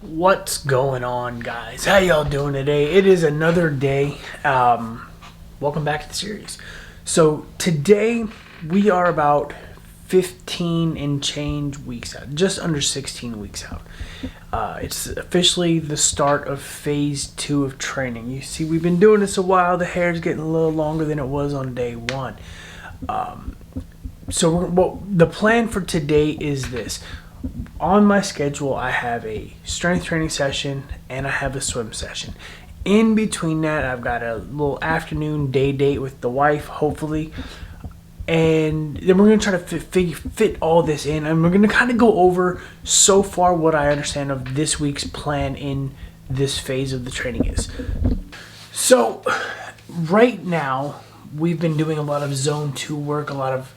What's going on, guys? How y'all doing today? It is another day. Welcome back to the series. So today we are about 15 and change weeks out, just under 16 weeks out. It's officially the start of phase 2 of training. You see, we've been doing this a while. The hair's getting a little longer than it was on day 1. The plan for today is this. On my schedule, I have a strength training session and I have a swim session. In between that, I've got a little afternoon day date with the wife, hopefully. And then we're going to try to fit all this in. And we're going to kind of go over so far what I understand of this week's plan in this phase of the training is. So, right now, we've been doing a lot of zone 2 work, a lot of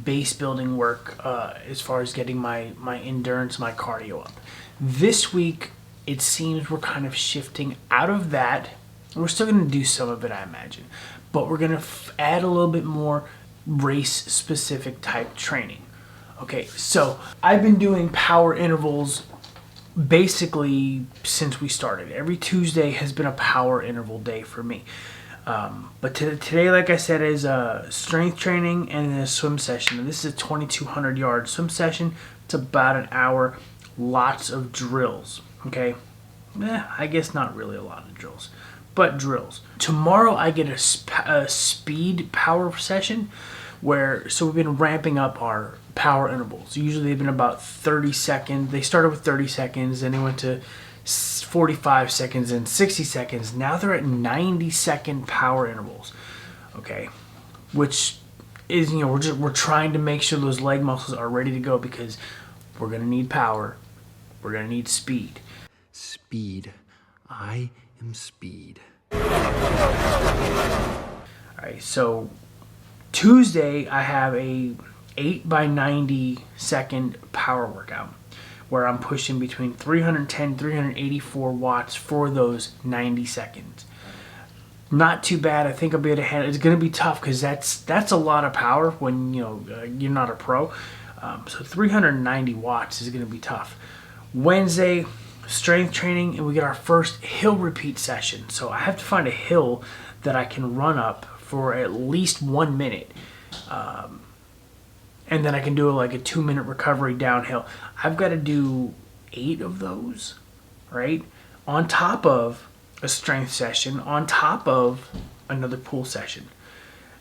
base building work as far as getting my endurance, my cardio up. This week, it seems we're kind of shifting out of that. We're still going to do some of it, I imagine, but we're going to add a little bit more race-specific type training. Okay, so I've been doing power intervals basically since we started. Every Tuesday has been a power interval day for me. But today, like I said, is a strength training and a swim session. And this is a 2,200 yard swim session. It's about an hour. Lots of drills. Okay, I guess not really a lot of drills, but drills. Tomorrow I get a speed power session so we've been ramping up our power intervals. Usually they've been about 30 seconds. They started with 30 seconds, then they went to 45 seconds and 60 seconds. Now they're at 90-second power intervals. Okay, which is, we're trying to make sure those leg muscles are ready to go because we're gonna need power. We're gonna need speed. Speed. I am speed. All right, so Tuesday I have a 8 by 90 second power workout where I'm pushing between 310 384 watts for those 90 seconds. Not too bad. I think I'll be able to handle it. It's going to be tough because that's a lot of power when you're not a pro. So 390 watts is going to be tough. Wednesday, strength training, and we get our first hill repeat session. So I have to find a hill that I can run up for at least 1 minute. And then I can do like a 2-minute recovery downhill. I've got to do 8 of those, right? On top of a strength session, on top of another pool session.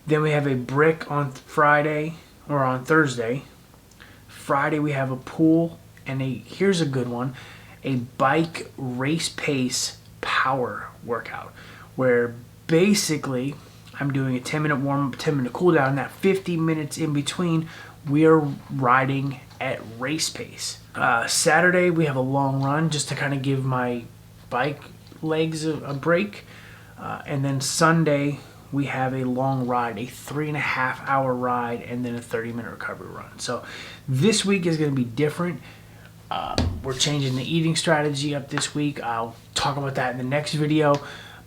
Then we have a brick on Friday or on Thursday. Friday we have a pool and here's a good one, a bike race pace power workout where basically I'm doing a 10-minute warm-up, 10-minute cool down, and that 50 minutes in between we are riding at race pace. Saturday we have a long run just to kind of give my bike legs a break. And then Sunday we have a long ride, a 3.5 hour ride, and then a 30-minute recovery run. So this week is going to be different. We're changing the eating strategy up this week. I'll talk about that in the next video.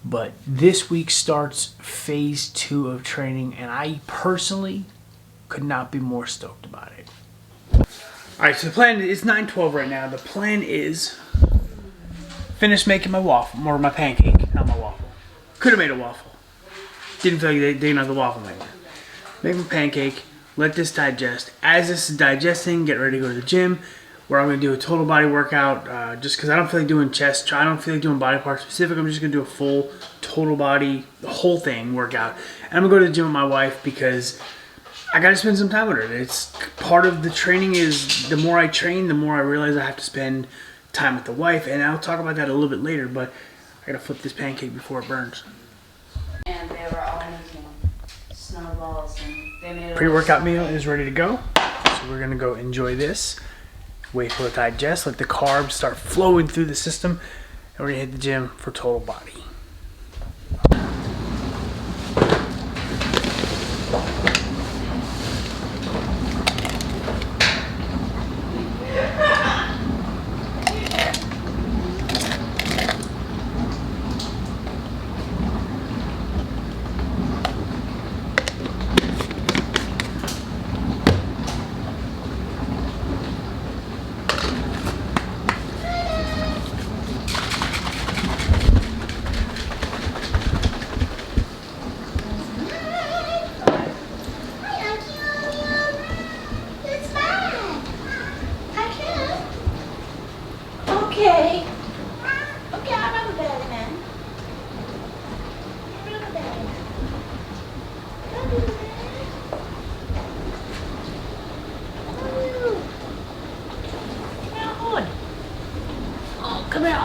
But this week starts phase 2 of training, and I personally could not be more stoked about it. Alright, so the plan is 9:12 right now. The plan is finish making my waffle, or my pancake, not my waffle. Could have made a waffle. Didn't feel like they didn't have the waffle maker. Make my pancake, let this digest. As this is digesting, get ready to go to the gym, where I'm going to do a total body workout, just because I don't feel like doing chest, I don't feel like doing body part specific. I'm just going to do a full total body, the whole thing workout. And I'm going to go to the gym with my wife because I got to spend some time with her. It's part of the training is the more I train, the more I realize I have to spend time with the wife. And I'll talk about that a little bit later, but I got to flip this pancake before it burns. And they were all making snowballs and they made a Pre-workout meal is ready to go. So we're going to go enjoy this. Wait for it to digest, let the carbs start flowing through the system, and we're going to hit the gym for total body.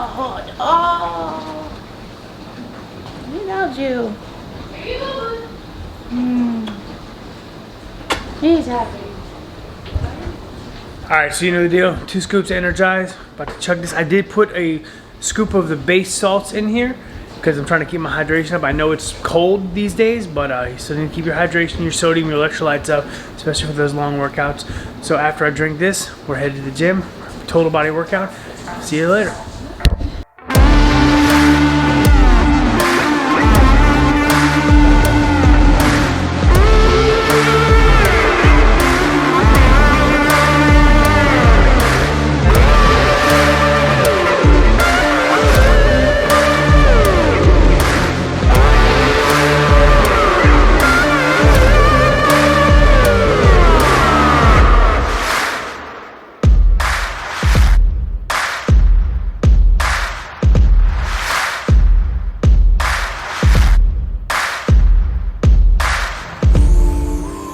Oh. He loves you. He's happy. Alright, so you know the deal. 2 scoops of Energize. About to chug this. I did put a scoop of the base salts in here because I'm trying to keep my hydration up. I know it's cold these days, but you still need to keep your hydration, your sodium, your electrolytes up, especially for those long workouts. So after I drink this, we're headed to the gym. Total body workout. See you later.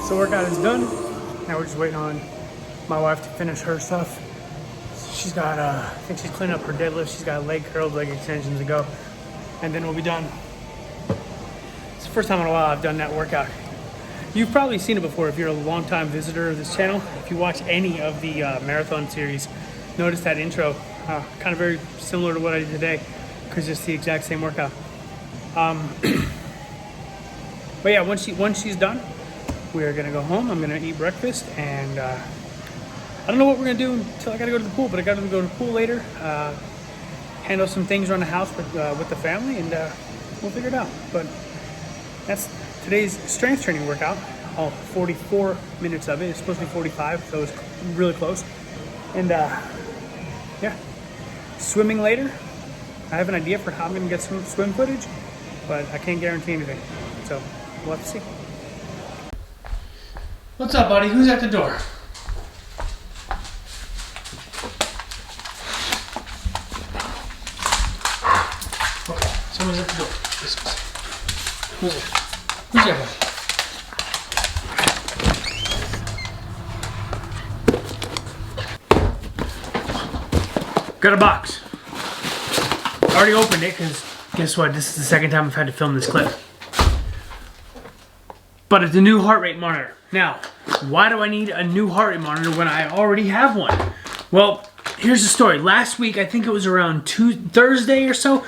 So workout is done. Now we're just waiting on my wife to finish her stuff. She's got, I think she's cleaning up her deadlift. She's got leg curls, leg extensions to go. And then we'll be done. It's the first time in a while I've done that workout. You've probably seen it before if you're a long-time visitor of this channel. If you watch any of the marathon series, notice that intro. Kind of very similar to what I did today, because it's the exact same workout. But yeah, once she's done, we are gonna go home. I'm gonna eat breakfast, and I don't know what we're gonna do until I gotta go to the pool, but I gotta go to the pool later, handle some things around the house with the family, and we'll figure it out. But that's today's strength training workout. All 44 minutes of it. It's supposed to be 45, so it's really close. And yeah, swimming later. I have an idea for how I'm gonna get some swim footage, but I can't guarantee anything. So we'll have to see. What's up, buddy? Who's at the door? Okay, someone's at the door. Who's it? Who's there, buddy? Got a box. Already opened it because guess what? This is the second time I've had to film this clip. But it's a new heart rate monitor. Now, why do I need a new heart rate monitor when I already have one? Well, here's the story. Last week, I think it was around Thursday or so,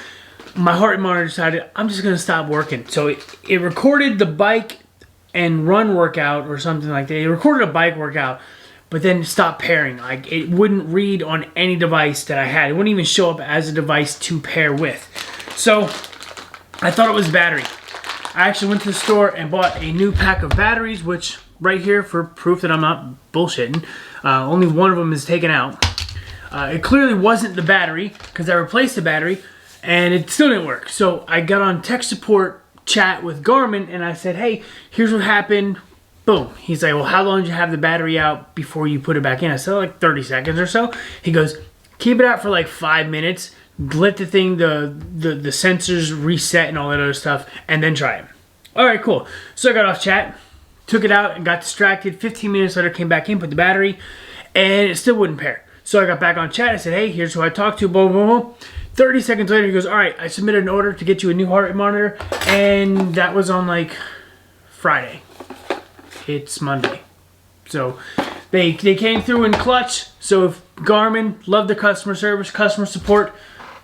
my heart rate monitor decided I'm just gonna stop working. So it recorded the bike and run workout or something like that. It recorded a bike workout, but then stopped pairing. Like, it wouldn't read on any device that I had. It wouldn't even show up as a device to pair with. So I thought it was battery. I actually went to the store and bought a new pack of batteries, which right here for proof that I'm not bullshitting. Only one of them is taken out. It clearly wasn't the battery because I replaced the battery and it still didn't work. So I got on tech support chat with Garmin and I said, hey, here's what happened. Boom. He's like, well, how long did you have the battery out before you put it back in? I said, like 30 seconds or so. He goes, keep it out for like 5 minutes. Let the thing, the sensors reset and all that other stuff, and then try it. All right, cool. So I got off chat, took it out, and got distracted. 15 minutes later, came back in, put the battery, and it still wouldn't pair. So I got back on chat. I said, hey, here's who I talked to, blah, blah, blah. 30 seconds later, he goes, all right, I submitted an order to get you a new heart rate monitor, and that was on, like, Friday. It's Monday. So they came through in clutch. So if Garmin, love the customer service, customer support,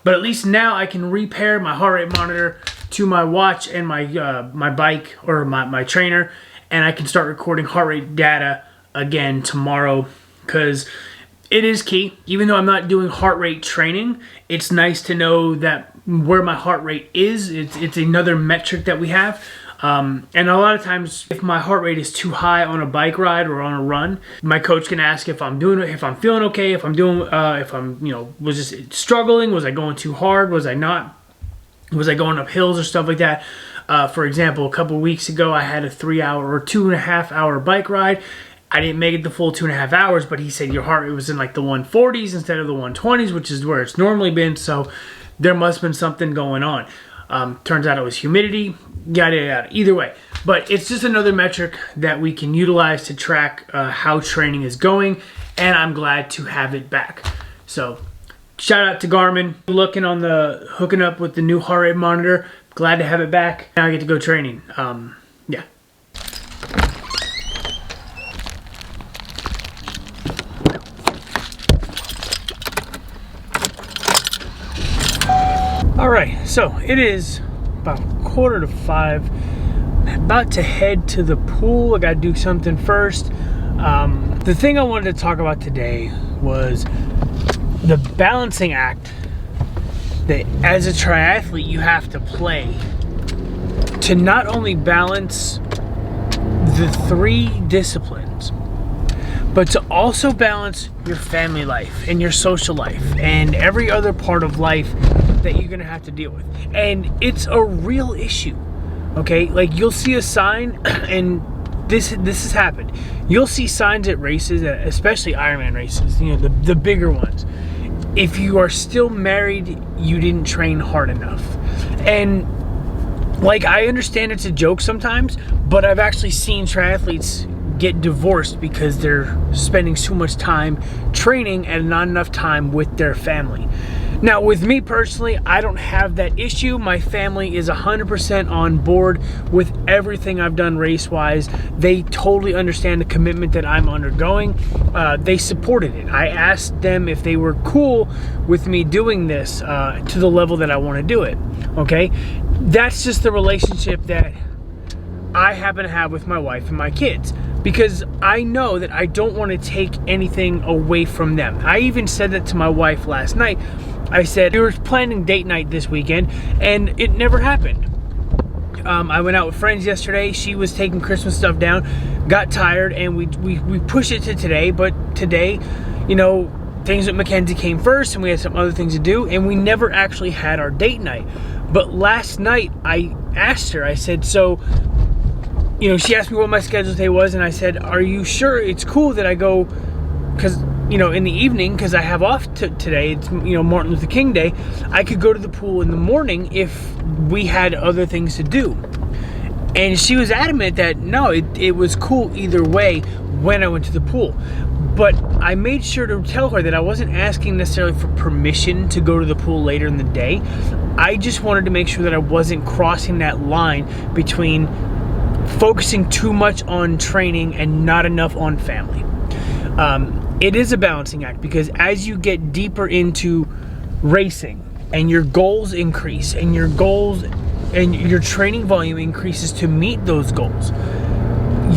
but at least now I can repair my heart rate monitor to my watch and my my bike or my trainer, and I can start recording heart rate data again tomorrow, because it is key. Even though I'm not doing heart rate training, it's nice to know that where my heart rate is. It's another metric that we have. And a lot of times, if my heart rate is too high on a bike ride or on a run, my coach can ask if I'm feeling okay, if I'm, was just struggling, was I going too hard, was I not, was I going up hills or stuff like that. For example, a couple weeks ago, I had a 3-hour or 2.5 hour bike ride. I didn't make it the full 2.5 hours, but he said your heart rate was in like the 140s instead of the 120s, which is where it's normally been. So there must have been something going on. Turns out it was humidity, yada yada. Either way, but it's just another metric that we can utilize to track how training is going, and I'm glad to have it back. So Shout out to Garmin. Looking on the hooking up with the new heart rate monitor. Glad to have it back. Now I get to go training. Yeah. All right, so it is about 4:45. I'm about to head to the pool. I gotta do something first. The thing I wanted to talk about today was the balancing act that as a triathlete you have to play to not only balance the 3 disciplines, but to also balance your family life and your social life and every other part of life that you're gonna have to deal with. And it's a real issue, okay? Like, you'll see a sign, and this has happened. You'll see signs at races, especially Ironman races, you know, the bigger ones. If you are still married, you didn't train hard enough. And like, I understand it's a joke sometimes, but I've actually seen triathletes get divorced because they're spending so much time training and not enough time with their family. Now, with me personally, I don't have that issue. My family is 100% on board with everything I've done race-wise. They totally understand the commitment that I'm undergoing. They supported it. I asked them if they were cool with me doing this to the level that I want to do it, okay? That's just the relationship that I happen to have with my wife and my kids, because I know that I don't want to take anything away from them. I even said that to my wife last night. I said, we were planning date night this weekend, and it never happened. I went out with friends yesterday. She was taking Christmas stuff down, got tired, and we pushed it to today. But today, you know, things with Mackenzie came first, and we had some other things to do, and we never actually had our date night. But last night, I asked her, I said, so, you know, she asked me what my schedule today was, and I said, are you sure it's cool that I go, because, you know, in the evening, because I have off today, it's, you know, Martin Luther King Day, I could go to the pool in the morning if we had other things to do. And she was adamant that, no, it was cool either way when I went to the pool. But I made sure to tell her that I wasn't asking necessarily for permission to go to the pool later in the day. I just wanted to make sure that I wasn't crossing that line between focusing too much on training and not enough on family. It is a balancing act, because as you get deeper into racing and your goals increase and your training volume increases to meet those goals,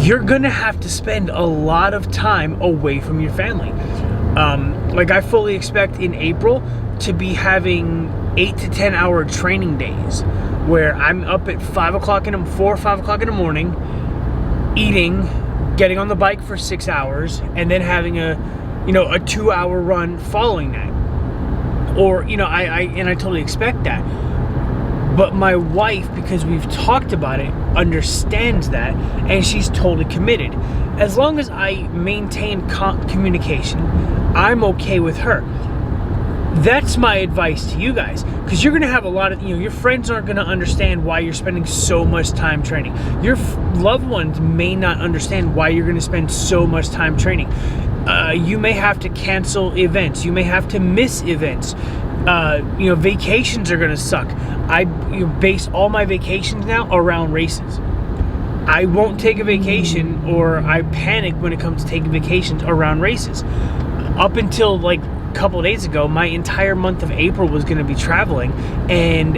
you're gonna have to spend a lot of time away from your family. Like, I fully expect in April to be having 8 to 10 hour training days where I'm up at 4 or 5 o'clock in the morning, eating, getting on the bike for 6 hours, and then having a 2-hour run following that. Or, you know, I totally expect that. But my wife, because we've talked about it, understands that, and she's totally committed. As long as I maintain communication, I'm okay with her. That's my advice to you guys, because you're going to have a lot of, you know, your friends aren't going to understand why you're spending so much time training. Your loved ones may not understand why you're going to spend so much time training. You may have to cancel events. You may have to miss events. You know, vacations are going to suck. I base all my vacations now around races. I won't take a vacation, or I panic when it comes to taking vacations around races. Up until like couple of days ago, my entire month of April was going to be traveling, and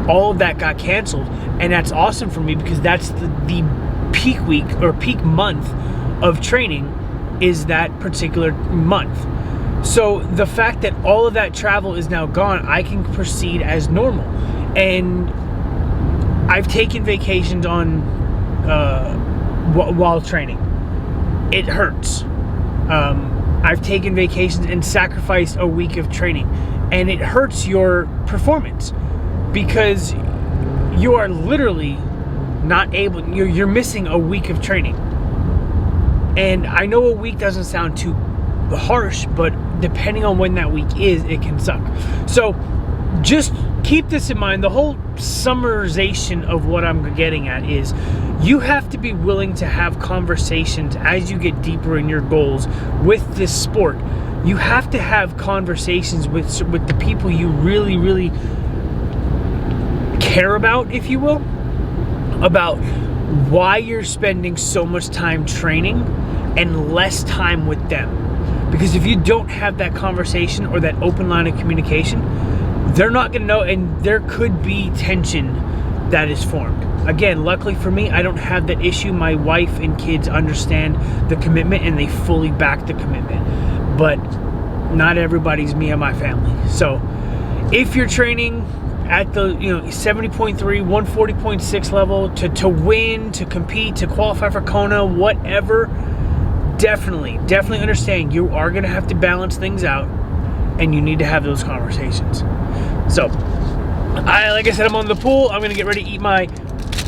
all of that got canceled. And that's awesome for me, because that's the peak week or peak month of training is that particular month. So the fact that all of that travel is now gone, I can proceed as normal. And I've taken vacations on while training. It hurts. I've taken vacations and sacrificed a week of training, and it hurts your performance, because you are literally not able, you're missing a week of training. And I know a week doesn't sound too harsh, but depending on when that week is, it can suck. So just keep this in mind. The whole summarization of what I'm getting at is, you have to be willing to have conversations as you get deeper in your goals with this sport, you have to have conversations with the people you really, really care about, if you will, about why you're spending so much time training and less time with them. Because if you don't have that conversation or that open line of communication, they're not going to know, and there could be tension that is formed. Again, luckily for me, I don't have that issue. My wife and kids understand the commitment and they fully back the commitment. But not everybody's me and my family. So if you're training at the 70.3, 140.6 level to win, to compete, to qualify for Kona, whatever, definitely understand you are going to have to balance things out, and you need to have those conversations. So like I said, I'm on the pool. I'm going to get ready to eat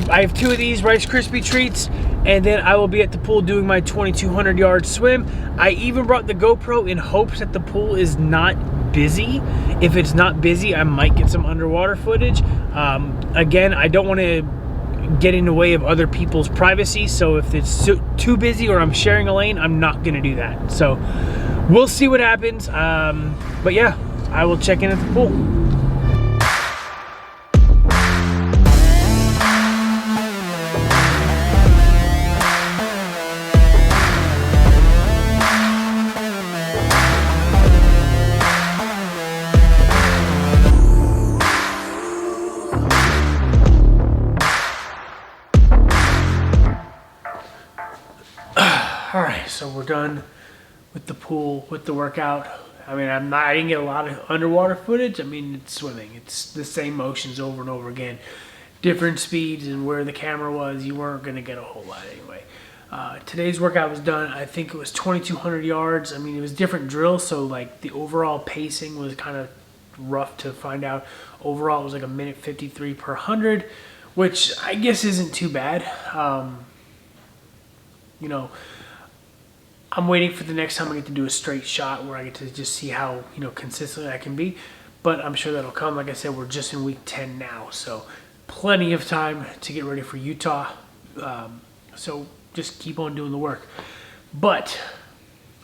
I have 2 of these Rice Krispie treats, and then I will be at the pool doing my 2,200 yard swim. I even brought the GoPro in hopes that the pool is not busy. If it's not busy, I might get some underwater footage. Again, I don't want to get in the way of other people's privacy, so if it's too busy or I'm sharing a lane, I'm not going to do that. So we'll see what happens. But yeah, I will check in at the pool. Alright, so we're done with the pool, with the workout. I mean, I didn't get a lot of underwater footage. I mean, it's swimming. It's the same motions over and over again. Different speeds and where the camera was, you weren't going to get a whole lot anyway. Today's workout was done, I think it was 2,200 yards. I mean, it was different drills, so like the overall pacing was kind of rough to find out. Overall, it was like a minute 53 per 100, which I guess isn't too bad. I'm waiting for the next time I get to do a straight shot where I get to just see how consistent I can be, but I'm sure that'll come. Like I said, we're just in week 10 now, so plenty of time to get ready for Utah. So just keep on doing the work. But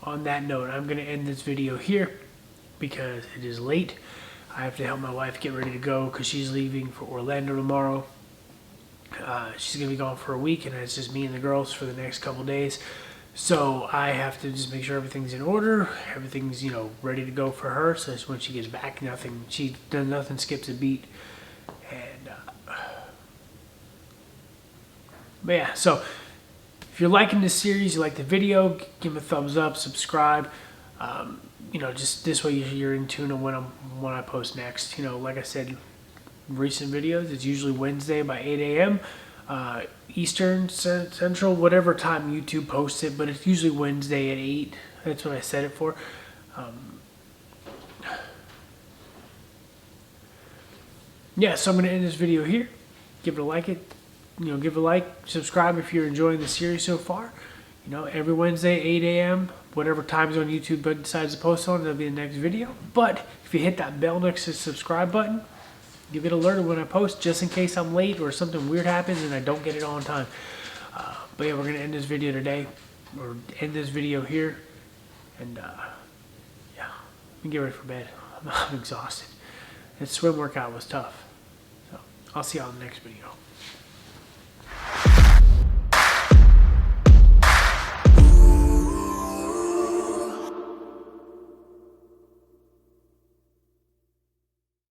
on that note, I'm going to end this video here because it is late. I have to help my wife get ready to go because she's leaving for Orlando tomorrow. She's going to be gone for a week, and it's just me and the girls for the next couple days. So I have to just make sure everything's in order, everything's ready to go for her. So when she gets back, nothing skips a beat. And but yeah, so if you're liking this series, you like the video, give me a thumbs up, subscribe. Just this way you're in tune on when I post next. Like I said, recent videos, it's usually Wednesday by 8 a.m. Eastern, Central, whatever time YouTube posts it, but it's usually Wednesday at 8. That's what I set it for. Yeah, so I'm going to end this video here. Give it a like, subscribe if you're enjoying the series so far. Every Wednesday, 8 a.m., whatever time zone YouTube decides to post on, that'll be the next video. But if you hit that bell next to the subscribe button, you get alerted when I post, just in case I'm late or something weird happens and I don't get it on time. But yeah, we're going to end this video today, or end this video here. And yeah, let me get ready for bed. I'm exhausted. That swim workout was tough. So I'll see y'all in the next video.